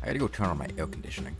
I gotta go turn on my air conditioning.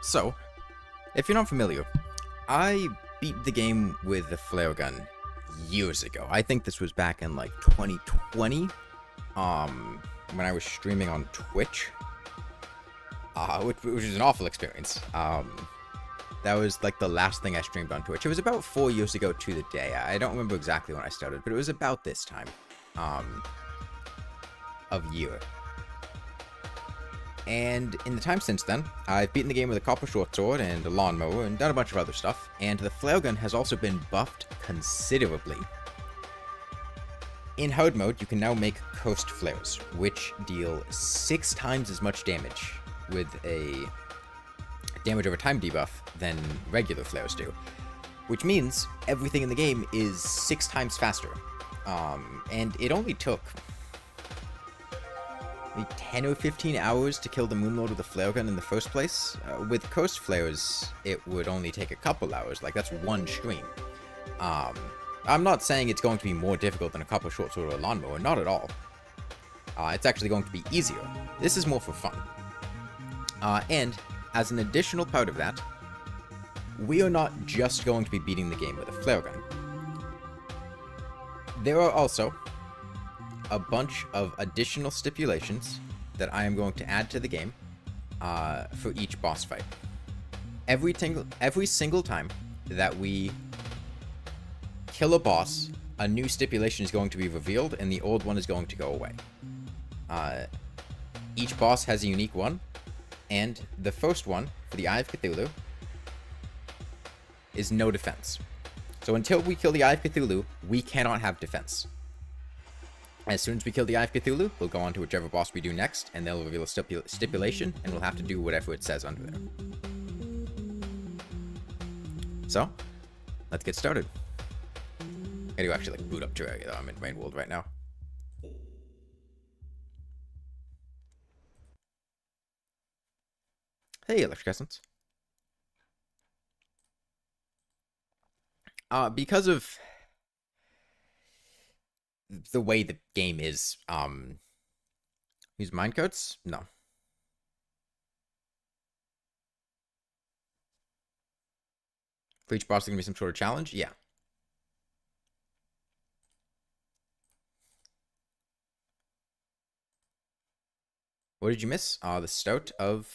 So, if you're not familiar, I beat the game with the flare gun years ago. I think this was back in like 2020, when I was streaming on Twitch, which was an awful experience. That was like the last thing I streamed on Twitch. It was about 4 years ago to the day. I don't remember exactly when I started, but it was about this time, of year. And in the time since then, I've beaten the game with a copper short sword and a lawnmower and done a bunch of other stuff, and the flare gun has also been buffed considerably. In hard mode, you can now make coast flares, which deal 6 times as much damage with a damage over time debuff than regular flares do, which means everything in the game is 6 times faster. And it only took 10 or 15 hours to kill the Moonlord with a flare gun in the first place. With coast flares, it would only take a couple hours. Like, that's one stream. I'm not saying it's going to be more difficult than a copper short sword or a lawnmower. Not at all. It's actually going to be easier. This is more for fun. And as an additional part of that, we are not just going to be beating the game with a flare gun. There are also a bunch of additional stipulations that I am going to add to the game for each boss fight. Every single time that we kill a boss, a new stipulation is going to be revealed and the old one is going to go away. Each boss has a unique one, and the first one, for the Eye of Cthulhu, is no defense. So until we kill the Eye of Cthulhu, we cannot have defense. As soon as we kill the Eye of Cthulhu, we'll go on to whichever boss we do next, and they'll reveal a stipulation, and we'll have to do whatever it says under there. So, let's get started. I do actually like boot up Terraria though. I'm in Rain World right now. Hey, Electric Essence. Because of the way the game is, use minecarts? No. For each boss, there's gonna be some sort of challenge? Yeah. What did you miss? The start of,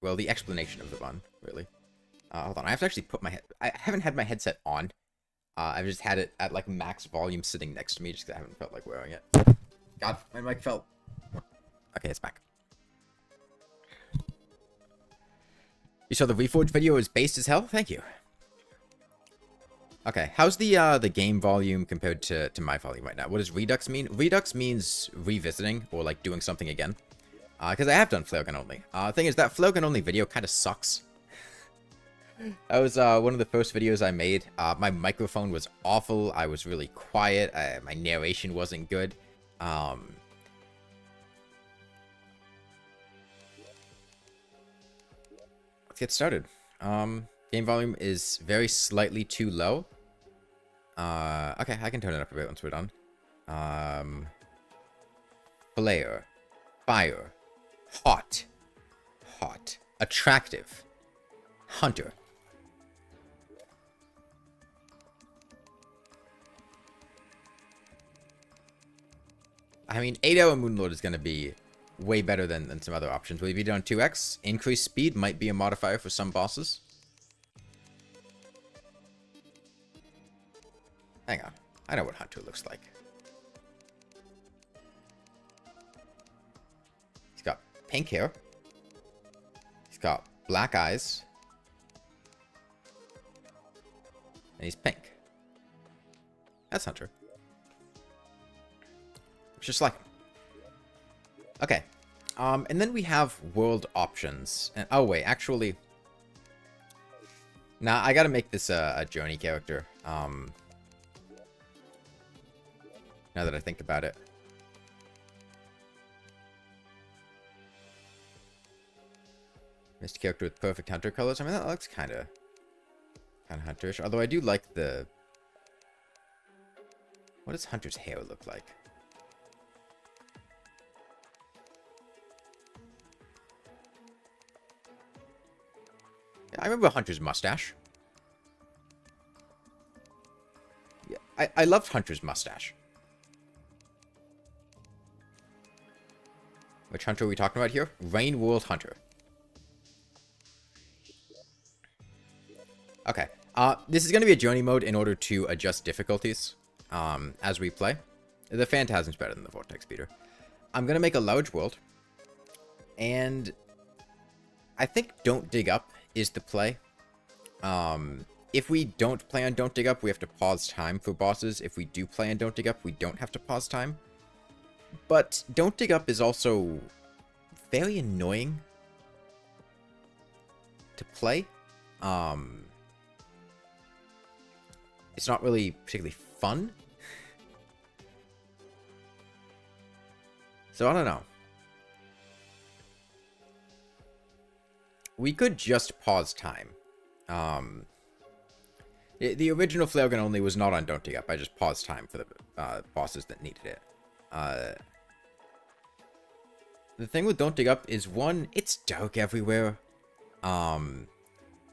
well, the explanation of the bun, really. Hold on, I have to actually put my I haven't had my headset on. I've just had it at like max volume sitting next to me just because I haven't felt like wearing it. God, my mic fell. Okay, it's back. You saw the Reforged video is based as hell? Thank you. Okay, how's the game volume compared to my volume right now? What does Redux mean? Redux means revisiting or like doing something again. Because I have done flare gun only. Thing is, that flare gun only video kind of sucks. That was one of the first videos I made. My microphone was awful. I was really quiet. My narration wasn't good. Let's get started. Game volume is very slightly too low. Okay, I can turn it up a bit once we're done. Flare. Fire. Hot. Hot. Attractive. Hunter. I mean, 8-hour Moonlord is going to be way better than some other options. Will you beat it on 2x? Increased speed might be a modifier for some bosses. Hang on. I know what Hunter looks like. He's got pink hair. He's got black eyes. And he's pink. That's Hunter. Just like him. Okay. And then we have world options. And, oh, wait. Actually... Nah, I gotta make this a journey character. Now that I think about it. Missed character with perfect hunter colors. I mean, that looks kind of hunterish. Although I do like the... What does Hunter's hair look like? Yeah, I remember Hunter's mustache. Yeah, I loved Hunter's mustache. Which Hunter are we talking about here? Rain World Hunter. Okay. This is going to be a journey mode in order to adjust difficulties as we play. The Phantasm's better than the Vortex Beater. I'm going to make a large world. And I think Don't Dig Up is the play. If we don't play on Don't Dig Up, we have to pause time for bosses. If we do play on Don't Dig Up, we don't have to pause time. But Don't Dig Up is also very annoying to play. It's not really particularly fun. So I don't know. We could just pause time. The original Flare Gun only was not on Don't Dig Up. I just paused time for the bosses that needed it. The thing with Don't Dig Up is, one, it's dark everywhere.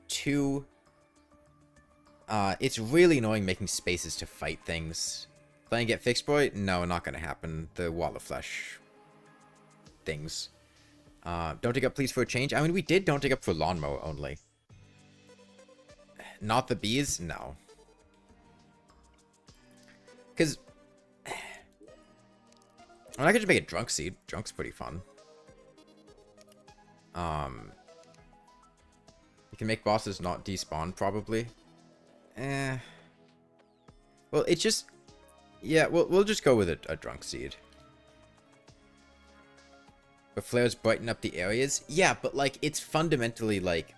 Two, it's really annoying making spaces to fight things. Playing Get Fixed Boy? No, not gonna happen. The Wall of Flesh things. Don't Dig Up please for a change. I mean, we did Don't Dig Up for Lawnmower only. Not the bees? No. Because... I could just make a Drunk Seed. Drunk's pretty fun. You can make bosses not despawn, probably. Well, it's just... Yeah, we'll just go with a Drunk Seed. But flares brighten up the areas? Yeah, but, like, it's fundamentally, like...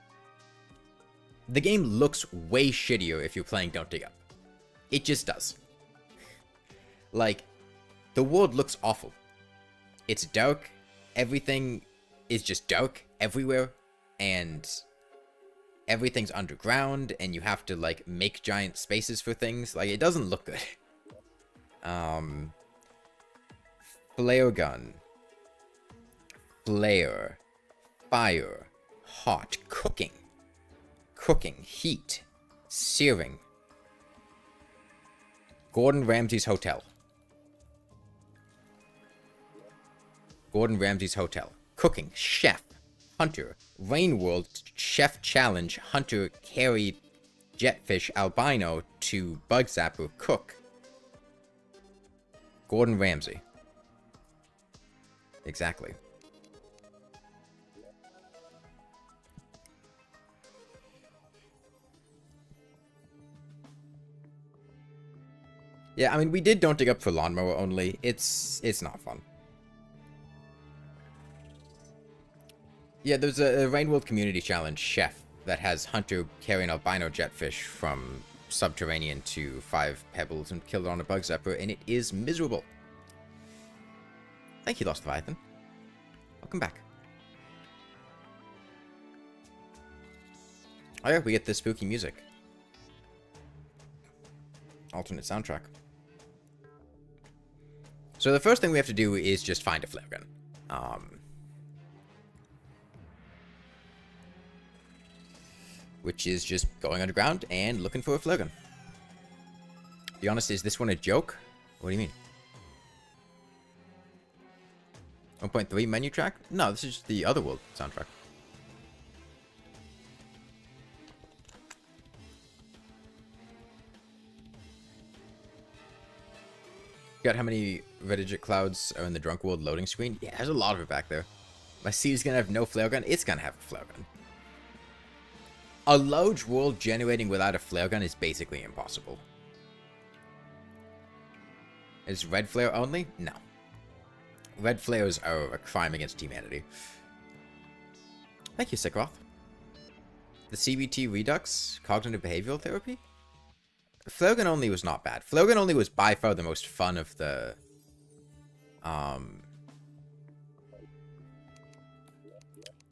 The game looks way shittier if you're playing Don't Dig Up. It just does. Like, the world looks awful. It's dark. Everything is just dark everywhere. And everything's underground. And you have to, like, make giant spaces for things. Like, it doesn't look good. Flare gun. Flare. Fire. Hot. Cooking. Cooking. Heat. Searing. Gordon Ramsay's Hotel. Gordon Ramsay's Hotel. Cooking. Chef. Hunter. Rain World. Chef Challenge. Hunter carry Jetfish Albino to Bug Zapper. Cook. Gordon Ramsay. Exactly. Yeah, I mean, we did Don't Dig Up for Lawnmower only. It's not fun. Yeah, there's a Rain World Community Challenge Chef that has Hunter carry an albino jetfish from subterranean to 5 pebbles and kill it on a bug zapper, and it is miserable. Thank you, Lost Leviathan. Welcome back. Oh yeah, we get the spooky music. Alternate soundtrack. So the first thing we have to do is just find a flare gun. which is just going underground and looking for a flare gun. Be honest, is this one a joke? What do you mean? 1.3 menu track? No, this is the Otherworld soundtrack. Got how many Reddit clouds are in the Drunk World loading screen? Yeah, there's a lot of it back there. My seed is gonna have no flare gun. It's gonna have a flare gun. A large world generating without a flare gun is basically impossible. Is red flare only? No. Red flares are a crime against humanity. Thank you, Sikroth. The CBT Redux, cognitive behavioral therapy? Flare gun only was not bad. Flare gun only was by far the most fun of the...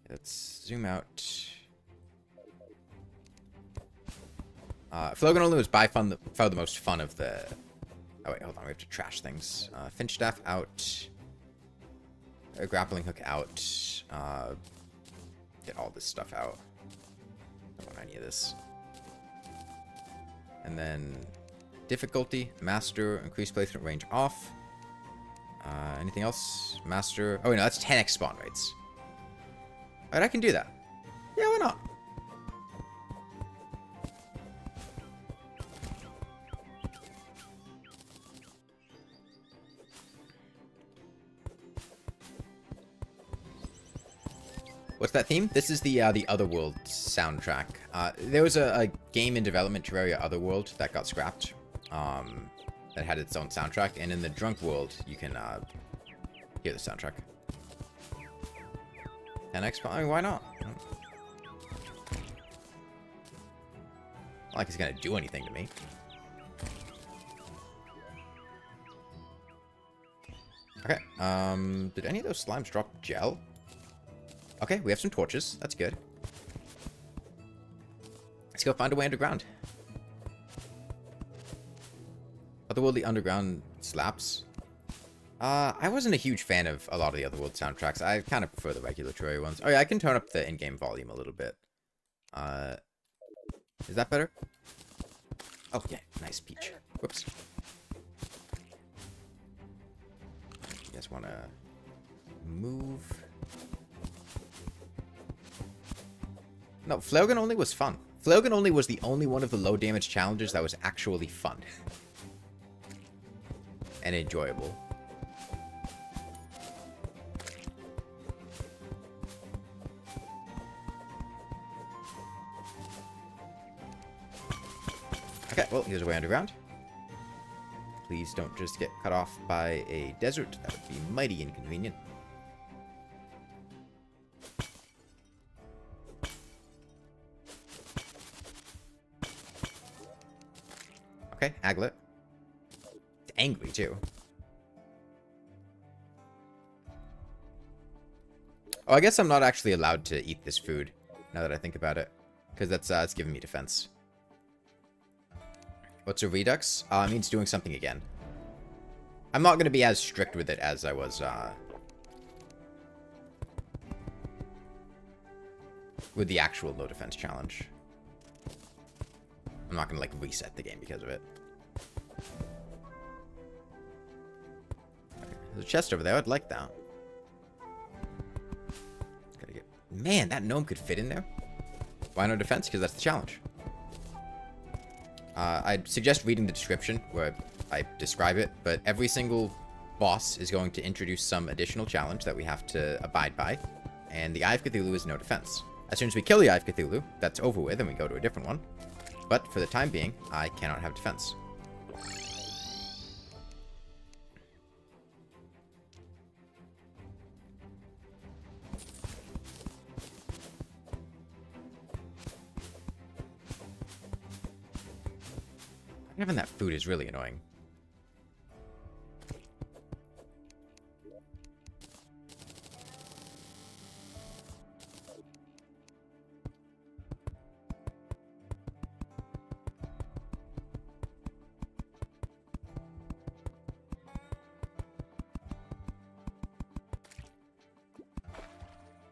Let's zoom out. Flare gun only was by far the most fun of the... Oh wait, hold on, we have to trash things. Finch staff out. A grappling hook out. Get all this stuff out. I don't want any of this. And then difficulty, master, increase placement range off. Anything else? Master. Oh, no, that's 10x spawn rates. Alright, I can do that. Yeah, why not? What's that theme? This is the Otherworld soundtrack. There was a game in development, Terraria Otherworld, that got scrapped. That had its own soundtrack, and in the Drunk World, you can hear the soundtrack. 10x, I mean, why not? Not like it's gonna do anything to me. Okay. Did any of those slimes drop gel? Okay, we have some torches. That's good. Let's go find a way underground. Otherworldly underground slaps. I wasn't a huge fan of a lot of the Otherworld soundtracks. I kind of prefer the regular Terraria ones. Oh yeah, I can turn up the in-game volume a little bit. Is that better? Oh yeah, nice peach. Whoops. You guys want to move? No, flare gun only was fun. Flare gun only was the only one of the low damage challenges that was actually fun. And enjoyable. Okay, well, here's a way underground. Please don't just get cut off by a desert. That would be mighty inconvenient. Okay, Aglet. It's angry, too. Oh, I guess I'm not actually allowed to eat this food, now that I think about it. Because that's it's giving me defense. What's a Redux? It means doing something again. I'm not going to be as strict with it as I was, with the actual low defense challenge. I'm not going to, like, reset the game because of it. Okay, there's a chest over there. I'd like that. Gotta get... Man, that gnome could fit in there. Why no defense? Because that's the challenge. I'd suggest reading the description where I describe it, but every single boss is going to introduce some additional challenge that we have to abide by, and the Eye of Cthulhu is no defense. As soon as we kill the Eye of Cthulhu, that's over with, and we go to a different one. But for the time being, I cannot have defense. Having that food is really annoying.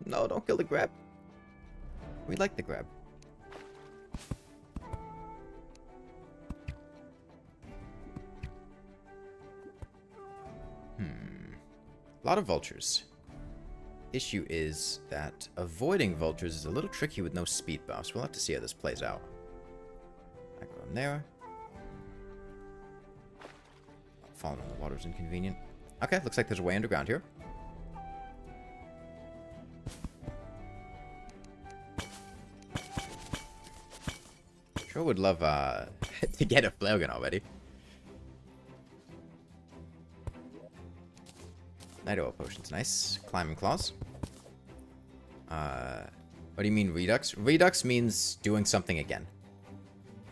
No, don't kill the grab. We like the grab. A lot of vultures. Issue is that avoiding vultures is a little tricky with no speed buffs. We'll have to see how this plays out. I go in there. Falling on the water is inconvenient. Okay, looks like there's a way underground here. Sure would love to get a flare gun already. Night oil potions, nice. Climbing claws. What do you mean Redux? Redux means doing something again.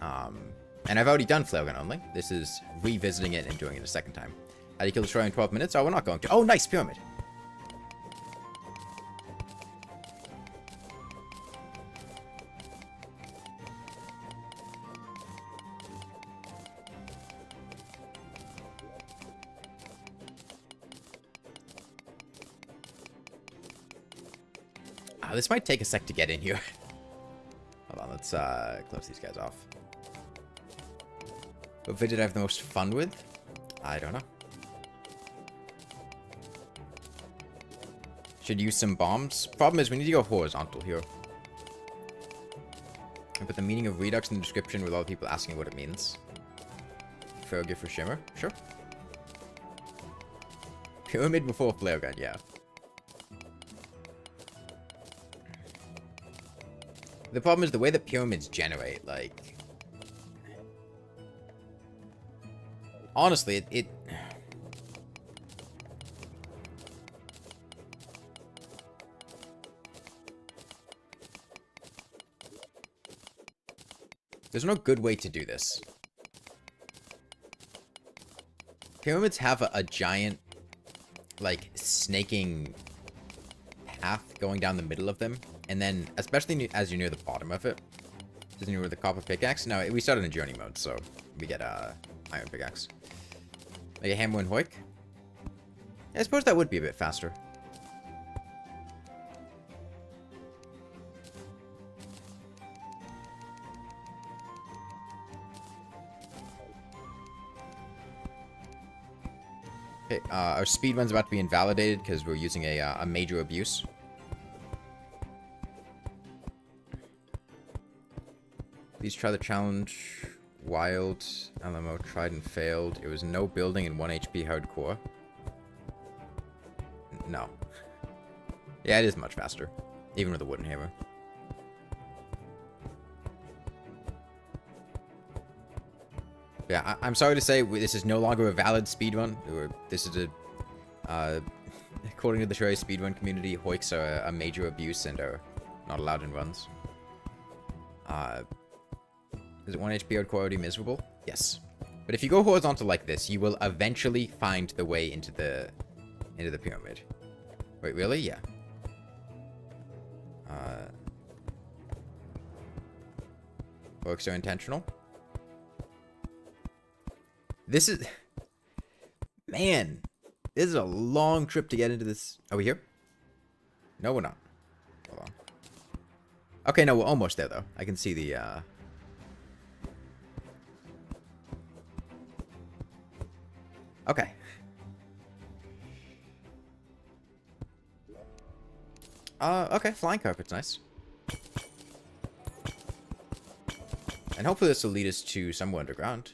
And I've already done flare gun only. This is revisiting it and doing it a second time. How do you kill the destroyer in 12 minutes? Oh, we're not going to. Oh, nice pyramid. This might take a sec to get in here. Hold on, let's close these guys off. What vid did I have the most fun with? I don't know. Should use some bombs. Problem is we need to go horizontal here. I put the meaning of Redux in the description with all the people asking what it means. Fair gift for Shimmer. Sure. Pyramid before flare gun, yeah. The problem is the way that pyramids generate, like... Honestly, it... There's no good way to do this. Pyramids have a giant, like, snaking path going down the middle of them. And then, especially as you're near the bottom of it, isn't near the copper pickaxe. No, we started in journey mode, so we get iron pickaxe. Like a hammer and hoik. Yeah, I suppose that would be a bit faster. Okay, our speed run's about to be invalidated because we're using a major abuse. Please try the challenge. Wild LMO tried and failed. It was no building and 1 HP hardcore. No. Yeah, it is much faster. Even with a wooden hammer. Yeah, I'm sorry to say this is no longer a valid speedrun. This is a... according to the Sherry speedrun community, hoiks are a major abuse and are not allowed in runs. Is it 1 HP hardcore already miserable? Yes. But if you go horizontal like this, you will eventually find the way into the pyramid. Wait, really? Yeah. Works are intentional. This is... Man. This is a long trip to get into this. Are we here? No, we're not. Hold on. Okay, no, we're almost there, though. I can see the, Okay. Okay, flying carpet's nice. And hopefully this will lead us to somewhere underground.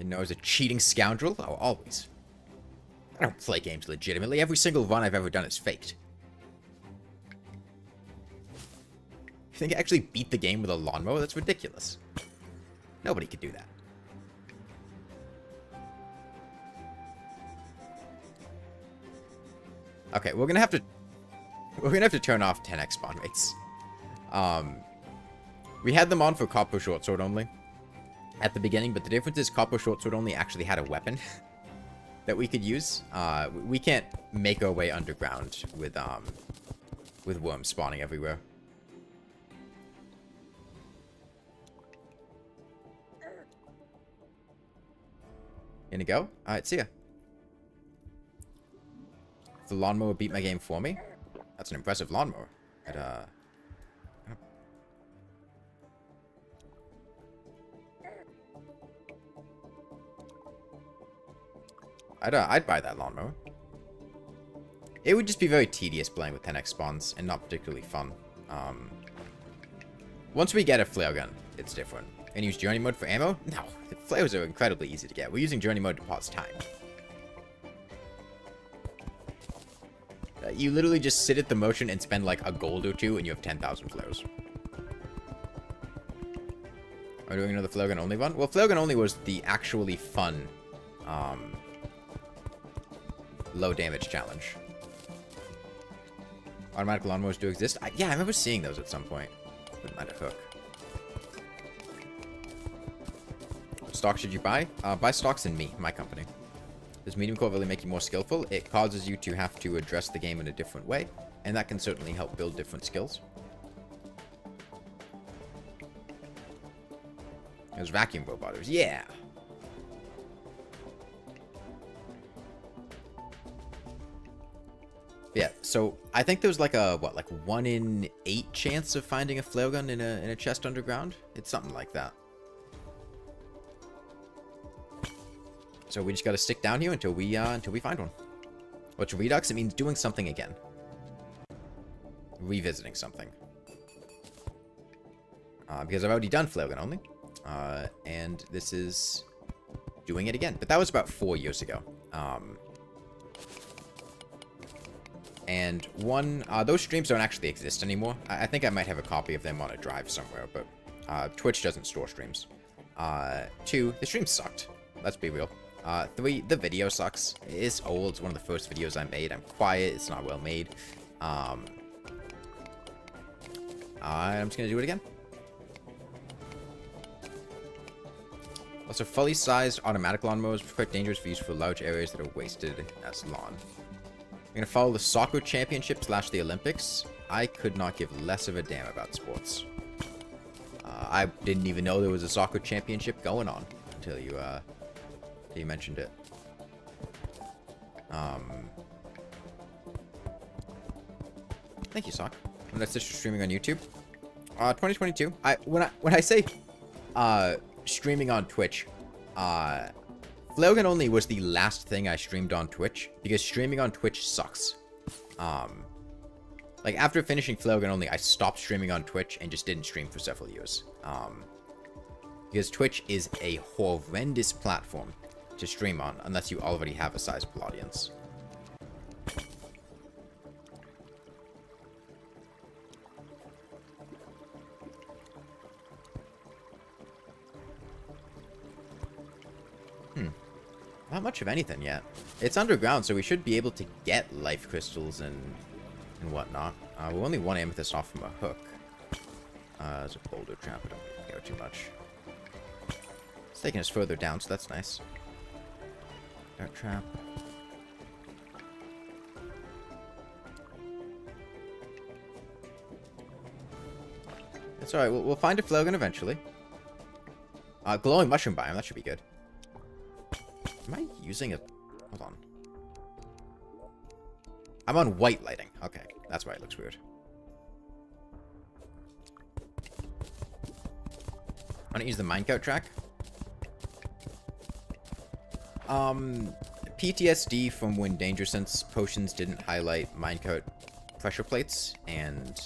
You know, as a cheating scoundrel? Oh, always. I don't play games legitimately. Every single run I've ever done is faked. You think I actually beat the game with a lawnmower? That's ridiculous. Nobody could do that. Okay, we're gonna have to turn off 10x spawn rates. We had them on for copper short sword only at the beginning, but the difference is copper short sword only actually had a weapon that we could use. We can't make our way underground with worms spawning everywhere. Gonna go? Alright, see ya. The lawnmower beat my game for me. That's an impressive lawnmower. I'd buy that lawnmower. It would just be very tedious playing with 10x spawns and not particularly fun. Once we get a flare gun, it's different. And use journey mode for ammo? No, the flares are incredibly easy to get. We're using journey mode to pause time. You literally just sit at the motion and spend like a gold or two and you have 10,000 flares. Are we doing another flare gun only run? Well, flare gun only was the actually fun low damage challenge. Automatic lawnmowers do exist? Yeah, I remember seeing those at some point. Wouldn't mind a hook. What stock should you buy? Buy stocks in me, my company. Does medium core really make you more skillful? It causes you to have to address the game in a different way, and that can certainly help build different skills. There's vacuum robotters. Yeah! Yeah, so I think there's like a, what, like 1 in 8 chance of finding a flare gun in a chest underground? It's something like that. So we just gotta stick down here until we find one. What's Redux? It means doing something again. Revisiting something. Because I've already done flare gun only. And this is doing it again. But that was about 4 years ago. And those streams don't actually exist anymore. I think I might have a copy of them on a drive somewhere, but Twitch doesn't store streams. 2, the stream sucked. Let's be real. 3, the video sucks. It's old. It's one of the first videos I made. I'm quiet. It's not well made. I'm just gonna do it again. Also, fully sized automatic lawnmowers are quite dangerous for use for large areas that are wasted as lawn. I'm gonna follow the soccer championship / the Olympics. I could not give less of a damn about sports. I didn't even know there was a soccer championship going on until you mentioned it. Thank you, Sock. When that's just streaming on YouTube. 2022. When I say streaming on Twitch, flare gun only was the last thing I streamed on Twitch because streaming on Twitch sucks. Like after finishing flare gun only, I stopped streaming on Twitch and just didn't stream for several years. Because Twitch is a horrendous platform to stream on unless you already have a sizable audience. Not much of anything yet. It's underground, so we should be able to get life crystals and whatnot. We're only 1 amethyst off from a hook. There's a boulder trap, I don't care too much. It's taking us further down, so that's nice. Dart trap. That's alright, we'll find a flare gun eventually. Glowing mushroom biome, that should be good. Am I using a... Hold on. I'm on white lighting. Okay, that's why it looks weird. I'm gonna use the minecart track. PTSD from when Danger Sense potions didn't highlight minecart pressure plates, and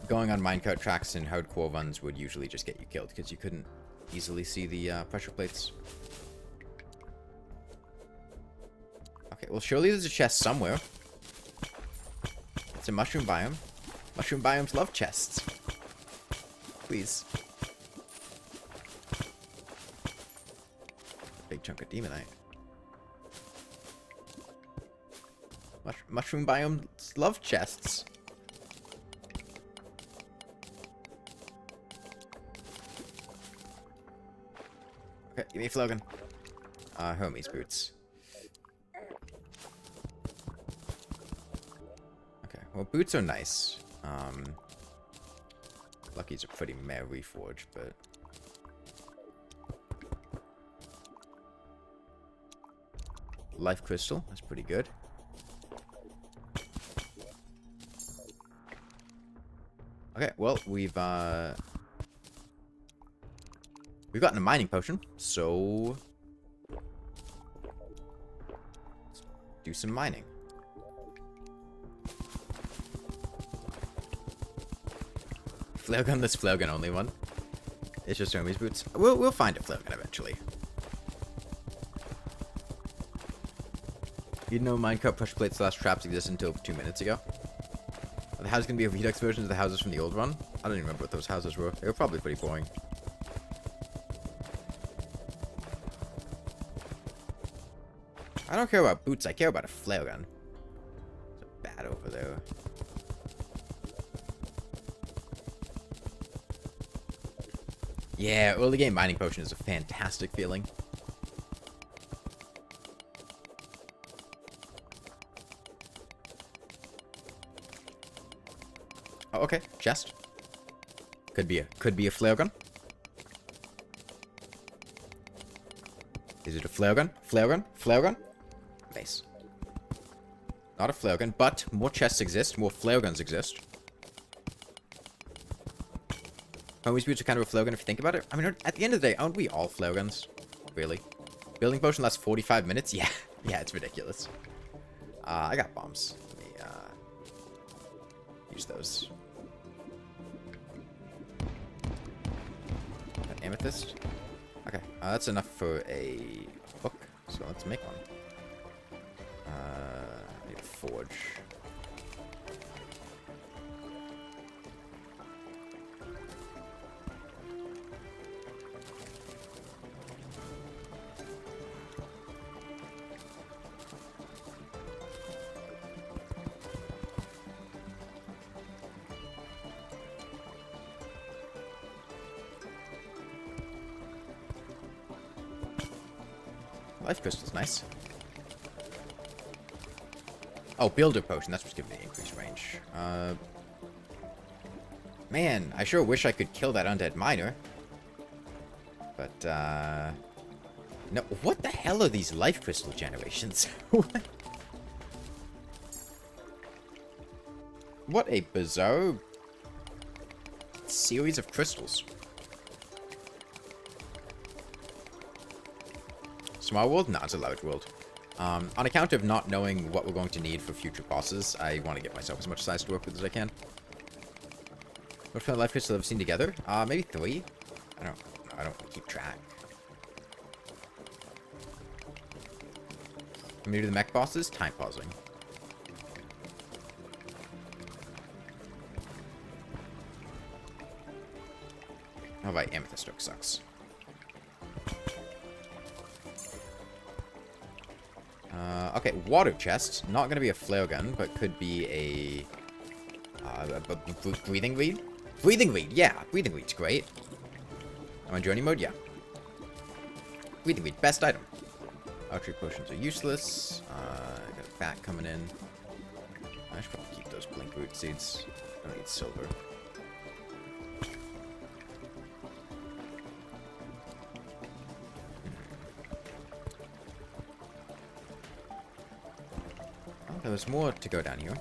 going on minecart tracks in hardcore runs would usually just get you killed because you couldn't easily see the pressure plates. Okay, well surely there's a chest somewhere. It's a mushroom biome. Mushroom biomes love chests. Please. A big chunk of demonite. Mushroom biomes love chests. Okay, give me a flogan. Hermes boots. Okay, well boots are nice. Lucky's a pretty meh reforge, but... Life crystal, that's pretty good. Okay, well, we've gotten a mining potion, so do some mining. Flare gun, this flare gun only one. It's just Hermes boots. We'll find a flare gun eventually. You know minecart pressure plates / traps existed until 2 minutes ago. The house is going to be a Redux version of the houses from the old run. I don't even remember what those houses were. They were probably pretty boring. I don't care about boots, I care about a flare gun. There's a bat over there. Yeah, early game mining potion is a fantastic feeling. Oh, okay, chest. Could be a flare gun. Is it a flare gun? Flare gun? Flare gun? Nice. Not a flare gun, but more chests exist, more flare guns exist. Hermes boots are kind of a flare gun if you think about it. I mean, at the end of the day, aren't we all flare guns? Really? Building potion lasts 45 minutes? Yeah. Yeah, it's ridiculous. I got bombs. Let me, use those. Got amethyst. Okay, that's enough for a hook, so let's make one. Need a forge. Life crystal's nice. Oh, builder potion. That's what's giving me the increased range. Man, I sure wish I could kill that undead miner. But, no, what the hell are these life crystal generations? What a bizarre series of crystals. Small world? No, it's a large world. On account of not knowing what we're going to need for future bosses, I want to get myself as much size to work with as I can. What kind of life crystals have seen together? Maybe 3? I don't keep track. Maybe the mech bosses? Time pausing. Oh, right, amethyst oak sucks. Okay, water chest. Not gonna be a flare gun, but could be a breathing reed? Breathing reed, yeah. Breathing reed's great. I'm on journey mode, yeah. Breathing reed, best item. Archery potions are useless. I got a bat coming in. I should probably keep those blink root seeds. I don't need silver. There's more to go down here.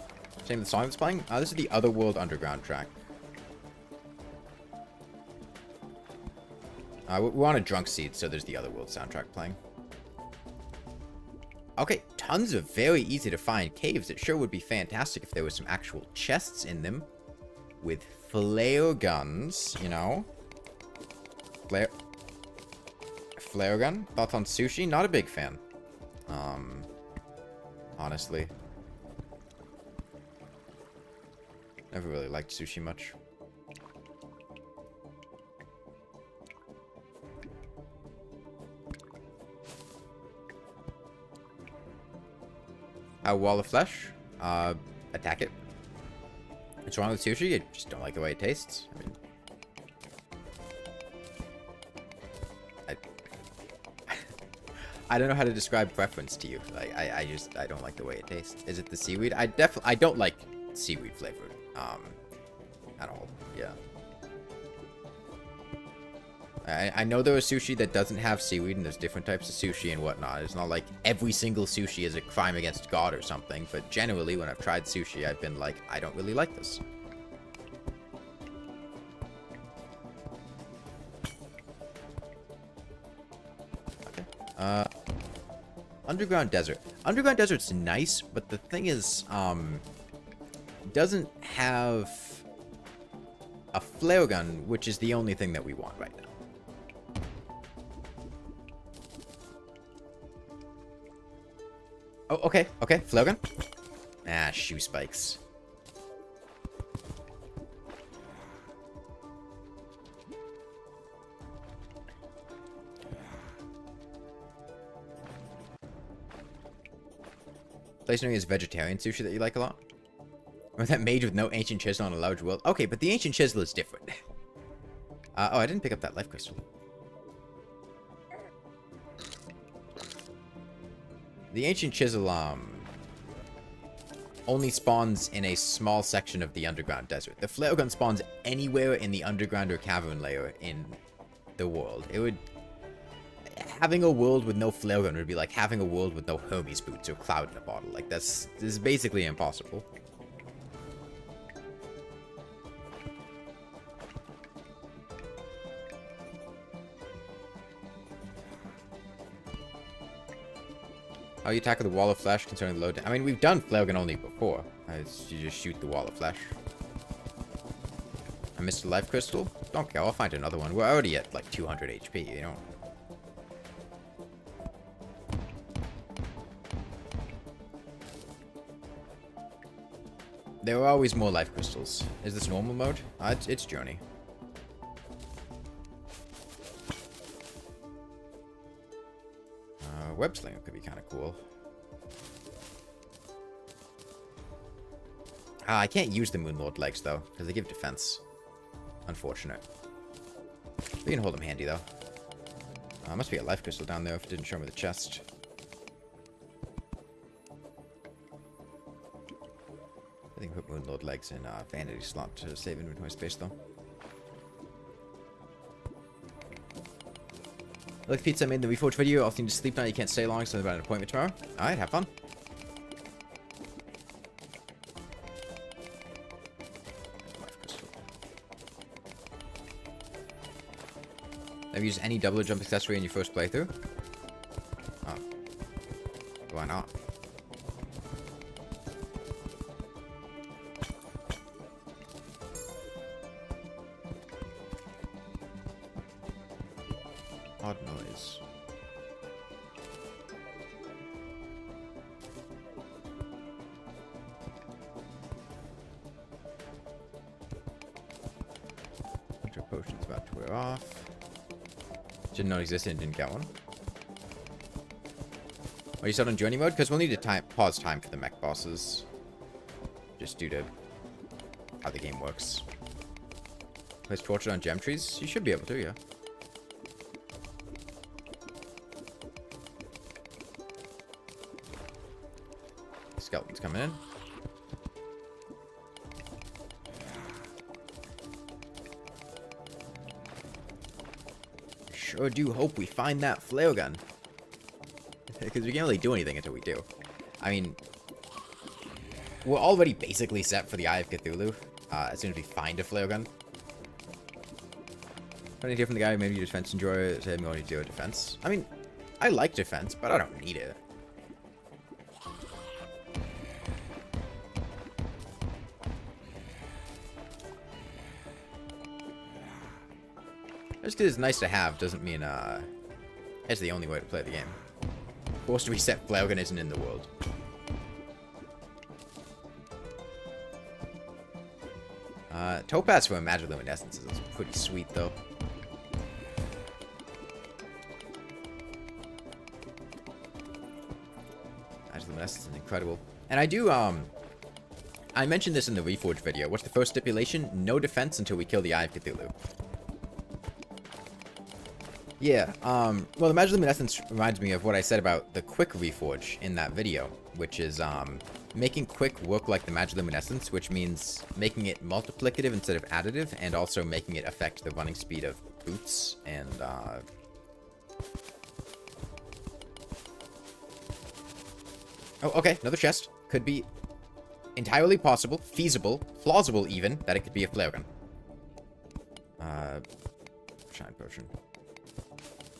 Same with the song that's playing. This is the Otherworld Underground track. We're on a drunk seed, so there's the Otherworld soundtrack playing. Okay, tons of very easy to find caves. It sure would be fantastic if there were some actual chests in them. With flare guns, you know? Flare gun? Thoughts on sushi? Not a big fan. Honestly. Never really liked sushi much. A wall of flesh. Attack it. What's wrong with sushi? I just don't like the way it tastes. I mean, I don't know how to describe preference to you. Like, I don't like the way it tastes. Is it the seaweed? I don't like seaweed flavored. At all. Yeah. I know there is sushi that doesn't have seaweed, and there's different types of sushi and whatnot. It's not like every single sushi is a crime against God or something, but generally, when I've tried sushi, I've been like, I don't really like this. Okay. Underground desert. Underground Desert's nice, but the thing is, doesn't have a flare gun, which is the only thing that we want right now. Oh, okay, okay, flare gun. Ah, shoe spikes. Place knowing is vegetarian sushi that you like a lot? Or that mage with no ancient chisel on a large world? Okay, but the ancient chisel is different. Oh, I didn't pick up that life crystal. The ancient chisel, only spawns in a small section of the underground desert. The flare gun spawns anywhere in the underground or cavern layer in the world. It would... Having a world with no flare gun would be like having a world with no Hermes boots or Cloud in a bottle. Like, this is basically impossible. How you tackle the wall of flesh concerning the load? I mean, we've done flare gun only before. You just shoot the wall of flesh. I missed a life crystal? Don't care, I'll find another one. We're already at like 200 HP, you know? There are always more life crystals. Is this normal mode? It's journey. Web slinger could be kind of cool. I can't use the Moonlord legs though, because they give defense. Unfortunate. We can hold them handy though. Must be a life crystal down there if it didn't show me the chest. I think put Moonlord legs in vanity slot to save inventory space though. Like pizza, I made the Reforge video. I'll need to sleep now. You can't stay long, so I've got an appointment tomorrow. Alright, have fun. Have you used any double jump accessory in your first playthrough? Oh. Why not? Odd noise. Winter potion's about to wear off. Didn't know it existed and didn't get one. Are you still in journey mode? Because we'll need to pause time for the mech bosses. Just due to how the game works. Place torture on gem trees? You should be able to, yeah. Skeletons coming in. Sure do hope we find that flare gun. Because we can't really do anything until we do. I mean, we're already basically set for the Eye of Cthulhu. As soon as we find a flare gun. Trying to hear from the guy who maybe you defense enjoyer said we only do a defense. I mean, I like defense, but I don't need it. Just because it's nice to have doesn't mean it's the only way to play the game. Forced to reset flare gun isn't in the world. Topaz for Magiluminescence is pretty sweet though. Magiluminescence is incredible. And I do I mentioned this in the Reforge video. What's the first stipulation? No defense until we kill the Eye of Cthulhu. Yeah, well, the Magiluminescence reminds me of what I said about the quick Reforge in that video, which is, making quick work like the Magiluminescence, which means making it multiplicative instead of additive, and also making it affect the running speed of boots, and, Oh, okay, another chest. Could be entirely possible, feasible, plausible even, that it could be a flare gun. Shine potion.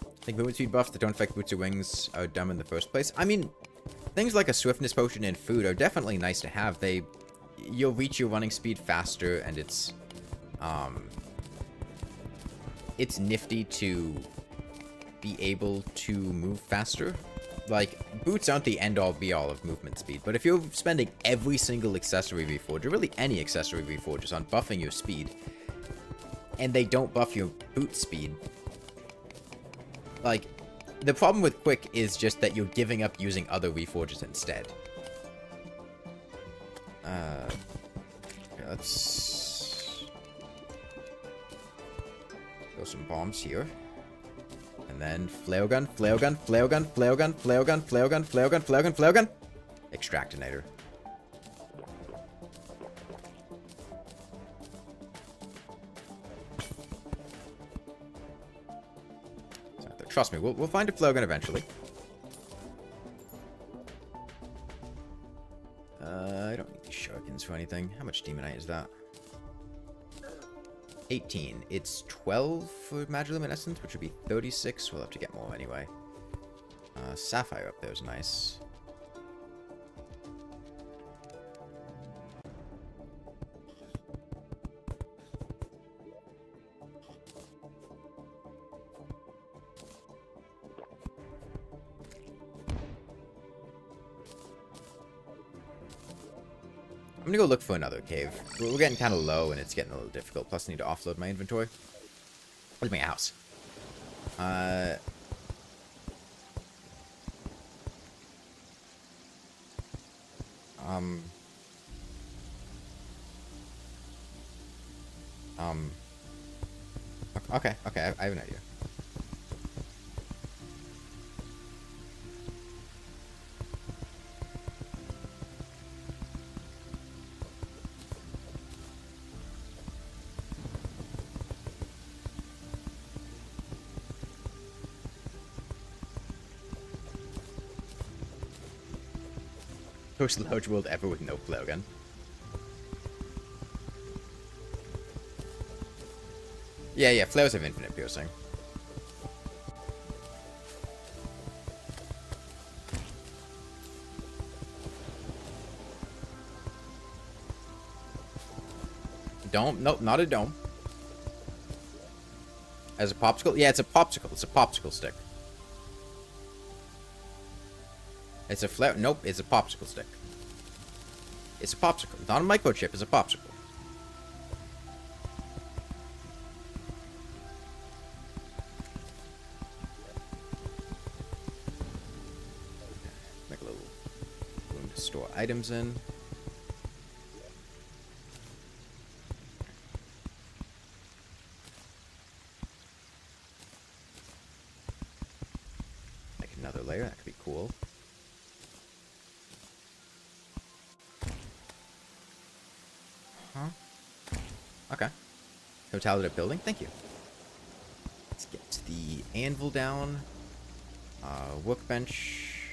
I think movement speed buffs that don't affect boots or wings are dumb in the first place. I mean, the things like a swiftness potion and food are definitely nice to have. You'll reach your running speed faster, and it's nifty to be able to move faster. Like, boots aren't the end-all be-all of movement speed, but if you're spending every single accessory reforge, or really any accessory reforges, on buffing your speed, and they don't buff your boot speed, like, the problem with quick is just that you're giving up using other reforges instead. Okay, let's throw some bombs here. And then flare gun, flare gun, flare gun, flare gun, flare gun, flare gun, flare gun, flare gun, flare gun. Extractinator. Trust me, we'll find a flare gun eventually. I don't need these shurikens for anything. How much demonite is that? 18. It's 12 for magiluminescence, which would be 36. We'll have to get more anyway. Sapphire up there is nice. I'm gonna go look for another cave. We're getting kind of low, and it's getting a little difficult. Plus, I need to offload my inventory. Where's my house? Okay, I have an idea. Most large world ever with no flare gun. Yeah, flares have infinite piercing. Dome? Nope, not a dome. As a popsicle? Yeah, it's a popsicle. It's a popsicle stick. It's a flare. Nope, it's a popsicle stick. It's a popsicle. It's not a microchip, it's a popsicle. Make a little room to store items in. Make another layer, that could be cool. Okay. Totality of building, thank you. Let's get the anvil down. Workbench.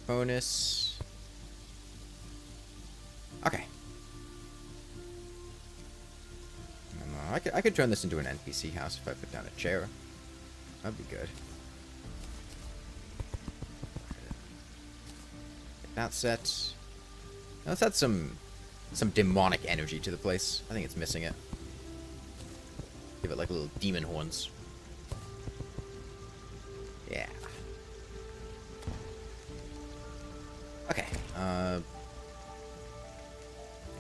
Bonus. Okay. I could turn this into an NPC house if I put down a chair. That'd be good. Get that set. Now let's add some demonic energy to the place. I think it's missing it. Give it like little demon horns. Yeah. Okay.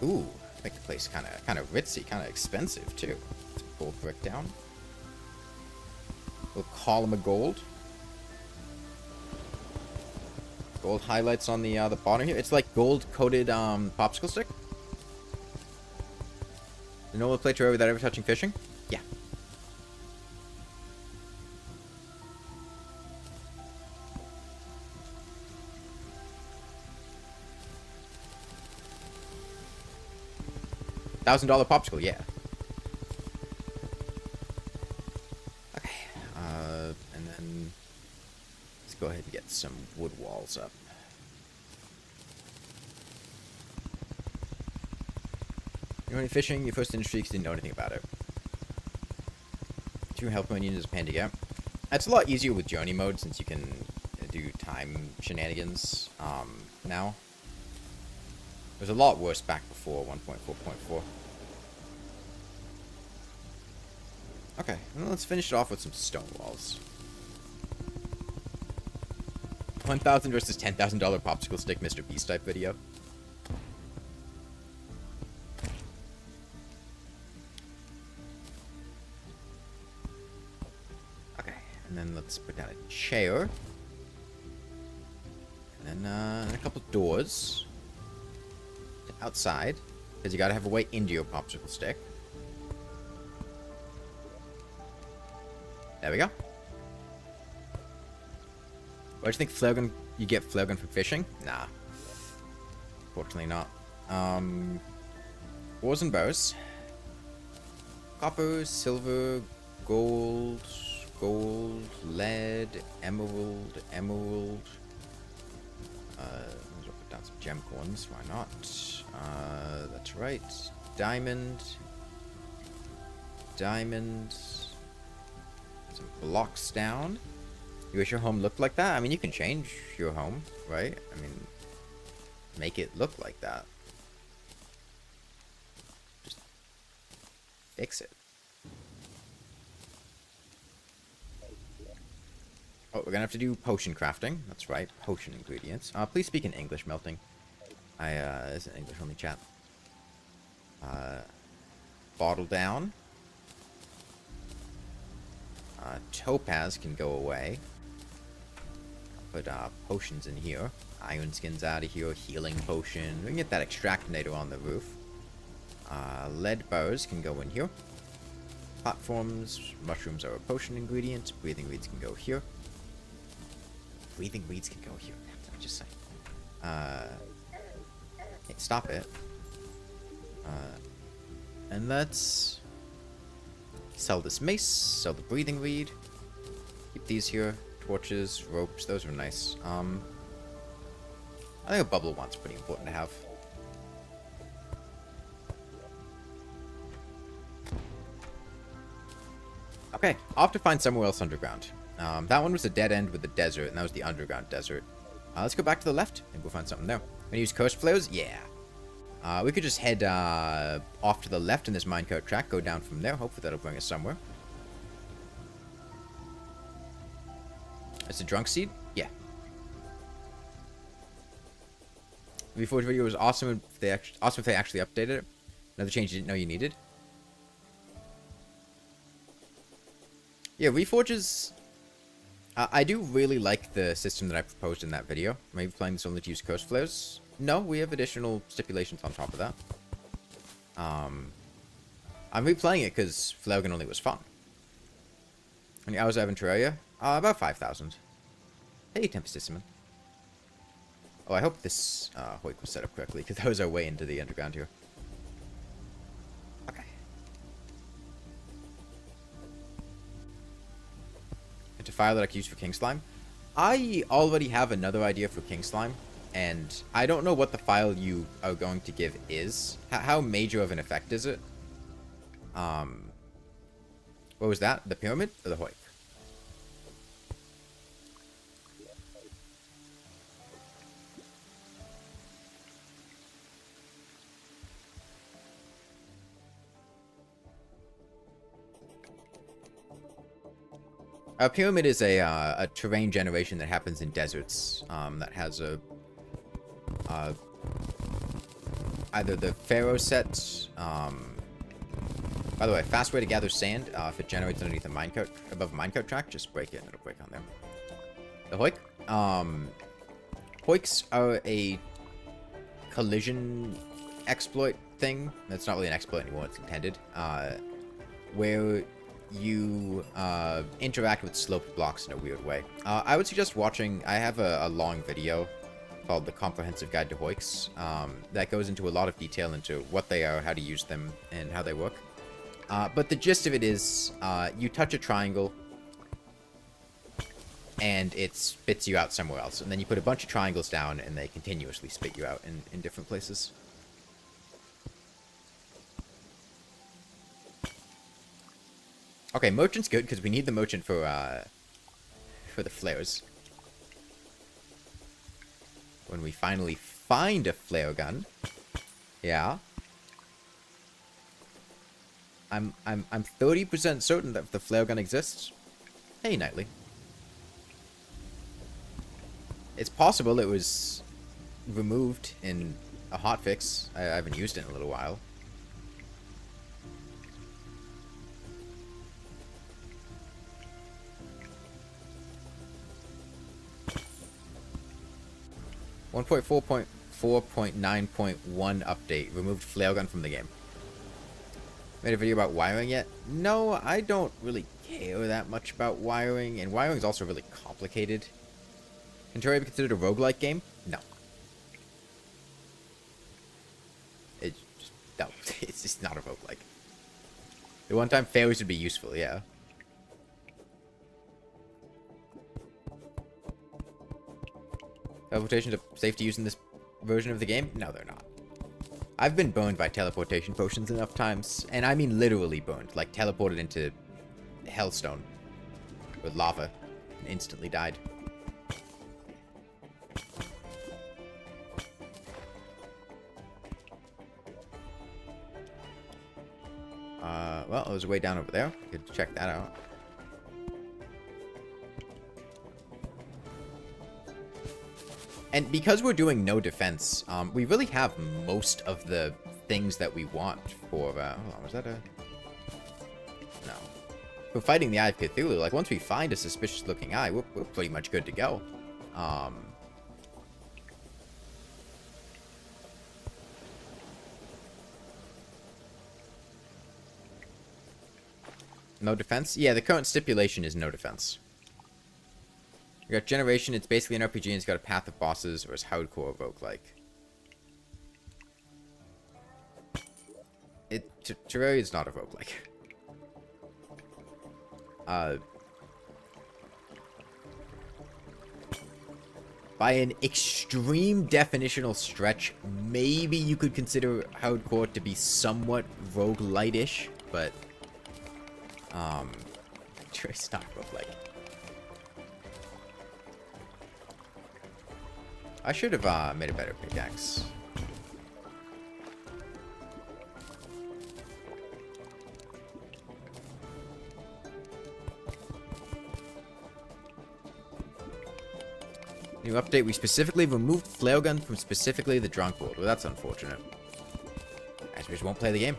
Ooh, make the place kind of ritzy, kind of expensive too. Let's gold brick down. A little column of gold. Gold highlights on the bottom here. It's like gold coated popsicle stick. The normal plate tray without ever touching fishing? Yeah. $1,000 popsicle, yeah. Okay. And then let's go ahead and get some wood walls up. You know any fishing? Your first industry because you didn't know anything about it. 2 health point units is pandy out. It's a lot easier with journey mode since you can do do time shenanigans now. It was a lot worse back before 1.4.4. Okay, well, let's finish it off with some stone walls. 1,000 versus $10,000 popsicle stick Mr. Beast type video. Okay, and then let's put down a chair. And then a couple doors to outside, because you gotta have a way into your popsicle stick. There we go. What do you think flare gun? You get flare gun from fishing? Nah. Fortunately not. Oars and bows. Copper, silver, gold, lead, emerald. Let's put down some gem coins. Why not? That's right. Diamond. Some blocks down. You wish your home looked like that? I mean, you can change your home, right? I mean, make it look like that. Just fix it. Oh, we're gonna have to do potion crafting. That's right, potion ingredients. Please speak in English, Melting. It's an English-only chat. Bottle down. Topaz can go away. Put potions in here. Iron skins out of here. Healing potion. We can get that extractinator on the roof. Lead bars can go in here. Platforms. Mushrooms are a potion ingredient. Breathing reeds can go here. Breathing reeds can go here. Let me just say. Hey, stop it. And let's sell this mace. Sell the breathing reed. Keep these here. Torches, ropes, those are nice. I think a bubble wand's pretty important to have. Okay, I'll have to find somewhere else underground. That one was a dead end with the desert, and that was the underground desert. Let's go back to the left, and we'll find something there. Gonna use coast flares? Yeah. We could just head off to the left in this minecart track, go down from there. Hopefully that'll bring us somewhere. It's a drunk seed? Yeah. The Reforged video was awesome if they actually updated it. Another change you didn't know you needed. Yeah, Reforges. I do really like the system that I proposed in that video. Maybe playing this only to use coast flares. No, we have additional stipulations on top of that. I'm replaying it because flare gun only was fun. How many hours I have in Terraria? About 5,000. Hey, Tempestissima. Oh, I hope this hoik was set up correctly, because those are way into the underground here. Okay. Into fire that I can use for King Slime. I already have another idea for King Slime, and I don't know what the file you are going to give is. How major of an effect is it? What was that? The pyramid or the hoik? A pyramid is a terrain generation that happens in deserts that has a either the Pharaoh set. By the way, fast way to gather sand. If it generates underneath a minecart, above a minecart track, just break it and it'll break on there. The hoik. Hoiks are a collision exploit thing. That's not really an exploit anymore. It's intended. Where you interact with sloped blocks in a weird way. I would suggest watching. I have a long video called The Comprehensive Guide to Hoiks that goes into a lot of detail into what they are, how to use them, and how they work. But the gist of it is you touch a triangle and it spits you out somewhere else. And then you put a bunch of triangles down and they continuously spit you out in different places. Okay, merchant's good because we need the merchant for the flares. when we finally find a flare gun. Yeah. I'm 30% certain that the flare gun exists. Hey, Nightly. It's possible it was removed in a hotfix. I haven't used it in a little while. One point 4.4.9.1 update. Removed flare gun from the game. Made a video about wiring yet? No, I don't really care that much about wiring, and wiring is also really complicated. Can Terraria be considered a roguelike game? No. No, it's just not a roguelike. The one-time failures would be useful, yeah. Teleportations are safe to use in this version of the game? No, they're not. I've been burned by teleportation potions enough times, and I mean literally burned, like teleported into hellstone with lava and instantly died. Well, there's a way down over there. You could check that out. And because we're doing no defense, we really have most of the things that we want for, hold on, was that a... No. For fighting the Eye of Cthulhu, like, once we find a suspicious-looking eye, we're pretty much good to go. No defense? Yeah, the current stipulation is no defense. You got Generation, it's basically an RPG and it's got a path of bosses, or it's hardcore roguelike. Terraria is not a roguelike. By an extreme definitional stretch, maybe you could consider hardcore to be somewhat roguelite-ish, but Terraria's not roguelike. I should have made a better pickaxe. New update, we specifically removed flare gun from specifically the drunk world. Well, that's unfortunate. I just won't play the game.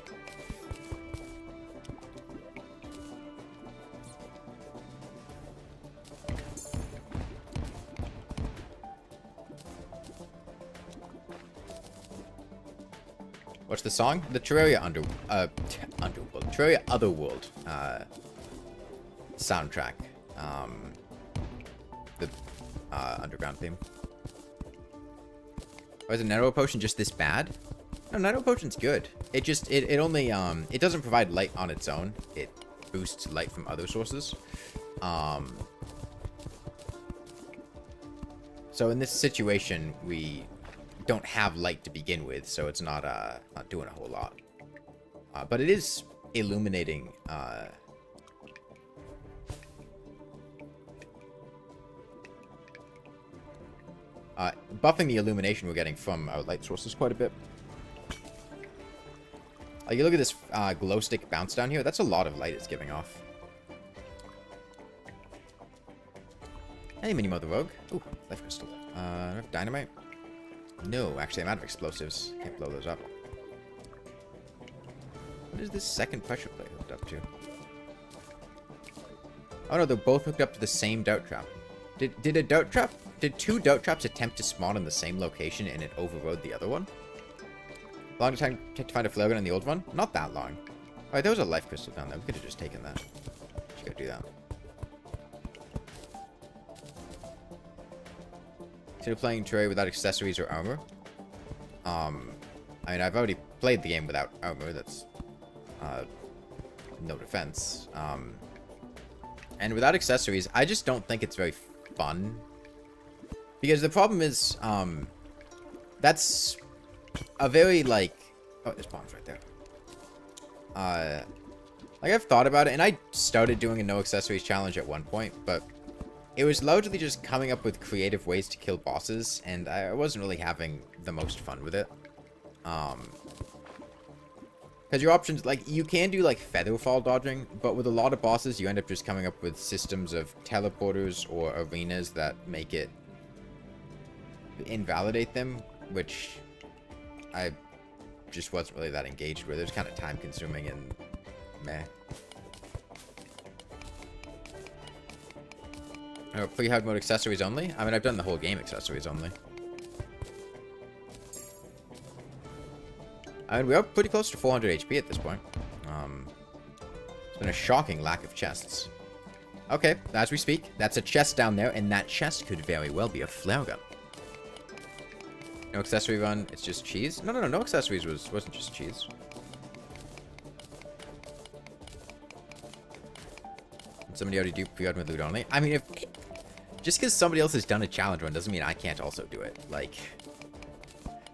What's the song? The Terraria Underworld. Terraria Otherworld soundtrack. The underground theme. Why is a Nano Potion just this bad? No, Nano Potion's good. It just, it only, it doesn't provide light on its own. It boosts light from other sources. So in this situation, we don't have light to begin with, so it's not doing a whole lot. But it is illuminating, buffing the illumination we're getting from our light sources quite a bit. You look at this glow stick bounce down here. That's a lot of light it's giving off. Hey, Mini Mother Rogue. Ooh, life crystal. Do I have dynamite? No, actually, I'm out of explosives. Can't blow those up. What is this second pressure plate hooked up to? Oh no, they're both hooked up to the same doubt trap. Did a doubt trap? Did two doubt traps attempt to spawn in the same location and it overrode the other one? How long did it take to find a flare gun in the old one? Not that long. Alright, there was a life crystal down there. We could have just taken that. Just gotta do that. Consider playing Terraria without accessories or armor. I mean, I've already played the game without armor. That's no defense. And without accessories, I just don't think it's very fun. Because the problem is, that's a very, like... Oh, there's bombs right there. Like, I've thought about it, and I started doing a no accessories challenge at one point, but it was largely just coming up with creative ways to kill bosses, and I wasn't really having the most fun with it. Because your options, like, you can do, like, feather fall dodging, but with a lot of bosses, you end up just coming up with systems of teleporters or arenas that make it invalidate them, which I just wasn't really that engaged with. It was kind of time-consuming and meh. Free hard mode accessories only? I mean, I've done the whole game accessories only. I mean, we are pretty close to 400 HP at this point. It's been a shocking lack of chests. Okay, as we speak, that's a chest down there, and that chest could very well be a flare gun. No accessory run, it's just cheese? No accessories wasn't just cheese. Did somebody already do pre-hard with loot only? I mean, if... Just because somebody else has done a challenge run doesn't mean I can't also do it. Like...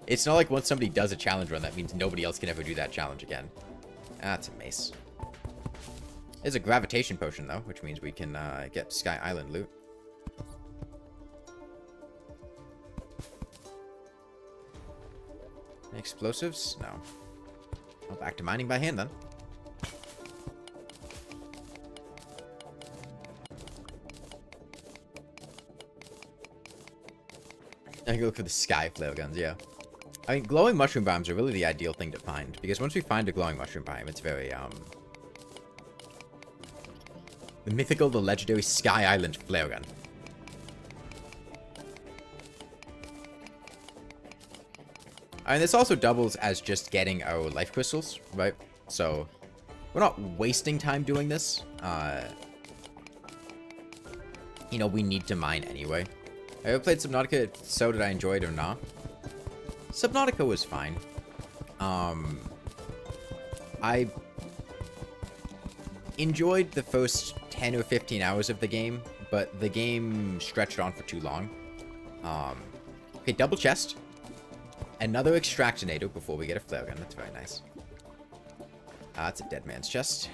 It's not like once somebody does a challenge run, that means nobody else can ever do that challenge again. That's a mace. There's a gravitation potion, though, which means we can get Sky Island loot. Explosives? No. Well, back to mining by hand, then. I can look for the sky flare guns, yeah. I mean, glowing mushroom biomes are really the ideal thing to find, because once we find a glowing mushroom biome, it's very, the mythical, the legendary Sky Island flare gun. I mean, this also doubles as just getting our life crystals, right? So, we're not wasting time doing this. You know, we need to mine anyway. I ever played Subnautica, so did I enjoy it or not? Subnautica was fine. I enjoyed the first 10 or 15 hours of the game, but the game stretched on for too long. Okay, double chest. Another extractinator before we get a flare gun. That's very nice. It's a dead man's chest.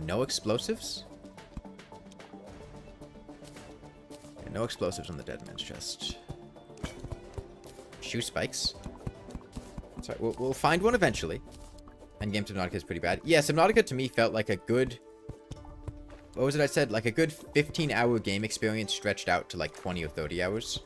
No explosives. Yeah, no explosives on the dead man's chest. Shoe spikes. Sorry, we'll find one eventually. Endgame Subnautica is pretty bad. Yeah, Subnautica to me felt like a good... What was it I said? Like a good 15-hour game experience stretched out to like 20 or 30 hours.